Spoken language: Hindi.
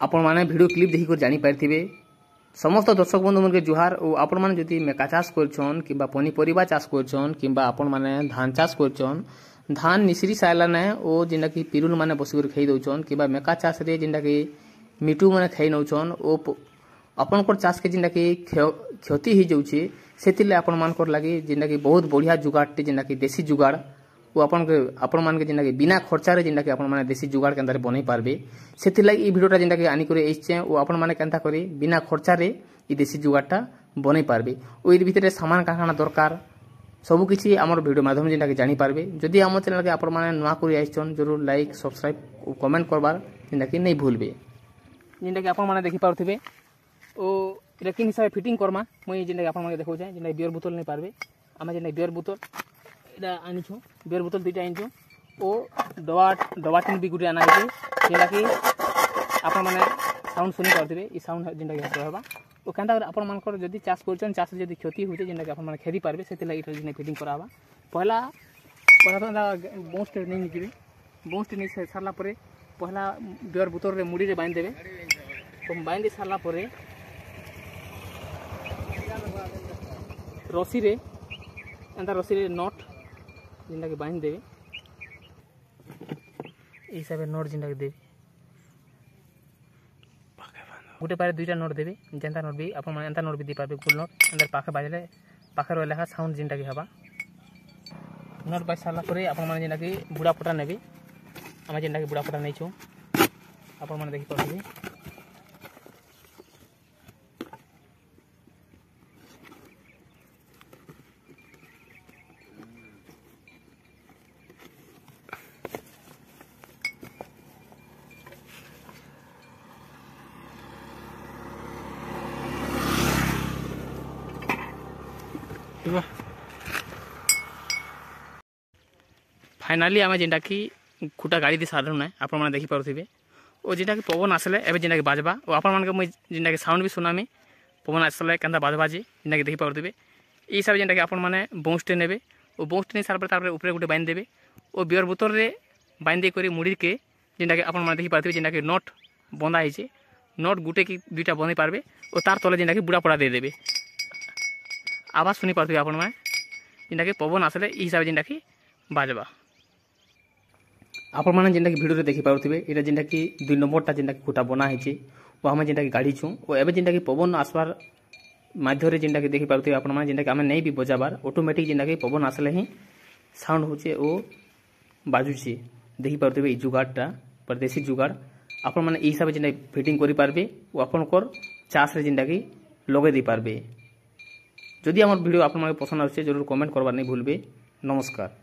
आपण माने वीडियो क्लिप देखि कर जानि पारथिबे। समस्त दर्शक बंधु मन के जुहार। और आपण माने जदि मेका चाष करछन किबा पनीपरिबा चाष करछन किबा आपण माने धान चाष करछन, धान निसरी साइला ने ओ जिंदा कि पिरुल माने बसिकर खाई दउछन किबा मेका चाष रे जिंदा कि मिटू माने खाई नउछन ओ अपन को चाष के जिंदा कि क्षति ही जाउछे। सेतिले आपण मान कर लागी जिंदा कि बहुत बढ़िया जुगाड़टे जिंदा कि देसी जुगाड़ वो आपण मान के जिंदा कि बिना खर्चा रे जिंदा कि आपण माने देसी जुगाड़ केंदा बनै पारबे। सेतिले ई वीडियोटा जिंदा कि आनी करे एछे ओ आपण माने केंता करे बिना खर्चा रे ई देसी जुगाड़टा बनै पारबे। ओ इ भितरे सामान काकाना दरकार सब किछि हमर वीडियो माध्यम जिंदा कि जानि पारबे। जदि हमर चैनल के आपण माने नुवा करि आइछन जरूर लाइक सब्सक्राइब और कमेंट करबार जिंदा कि नै भूलबे। जिंदा कि आपण माने देखि पारथिबे ओ रेकिंग हिसाब फिटिंग करमा मई जिंदा कि आपण माने देखौ छै जिंदा बियर बोतल नै पारबे। आमे जिंदा बियर बोतल एटा आनिछु बियर बोतल दुइटा आनिछु ओ दवा तीन भी गुटे आना है जिंदा कि आपण माने साउंड सुनि पारथिबे। ई साउंड जिंदा कि रहबा ओ केंता आपण मानकर जदि चाष करछन चाष जदि क्षति होचे जिंदा कि आपण माने खेती पारबे सेतिला इटा जिंदा फिटिंग कराबा। पहला तो बोस्ट नै निकबे बोस्ट नै सारला परे पहला बियर बोतल रे मुड़ी रे बांध देबे। तो बांध सारला परे रसी रे एंता रसी रे नट जिंदा कि बांध देबे। ए हिसाब रे नट जिंदा कि देबे गुटे पारे दुईटा नट देबे जेंता नट भी आपण माने एंता नट भी दे पाबे गोल नट अंदर पाखे बाजले पाखे रहले का साउंड जिंदा कि हबा। नट बाज सारला परे आपण माने जिंदा कि बुड़ा फटा नेबे। आमे जिंदा कि बुड़ा फटा नै छु आपण माने देखि पाबे। फाइनाली आम जेनटा कि खुटा गाड़ी दे सारू ना आपण मैंने देखी पारे और जेनटा कि पवन आसले एवं जेनटा कि बाजबा और आपण मान मुझे जेनटा कि साउंड भी सुनामी पवन आसले केंता बाजबा जे जेनटा कि देखी पारे। ये सब जेनटा कि आपण मैंने बोस्टे नेबे और बोस्ट नहीं सारा तार ऊपर गोटे बांध देबे और बियर बोतल रे बांध कर मुड़ी के जेनटा कि आपण मैंने देखी पारे जेनटा कि नट बंधा है नट गुटे कि दुईटा बंधे पारबे और तार तले जेनटा कि बुड़ा पड़ा दे देबे। आवाज सुनी पारे आपण मैंने जेनटा कि पवन आसले ई हिसाब जेनटा कि बाजबा। आपण माने जेनटा कि वीडियो रे देखि पारुथिबे एटा जेनटा कि 2 नंबरटा जेनटा कि खुटा बना हिचे ओ हम जेनटा कि गाड़ी छु ओ एबे जेनटा कि पवन आसबार माध्य रे जेनटा कि देखि पारुथिबे आपण माने जेनटा कि हमें नै भी बजाबार ऑटोमेटिक जेनटा कि पवन आसले ही साउंड होचे ओ बाजुचे देखि पारुथिबे ई जुगाड़टा परदेसी जुगाड़ आपण माने ई हिसाब जेनटा फिटिंग करि पारबे ओ आपण कोर चास रे जेनटा कि लगे दे पारबे। जदि हमर वीडियो आपण माने पसंद आछे जरूर कमेंट करबार नै भूलबे। नमस्कार।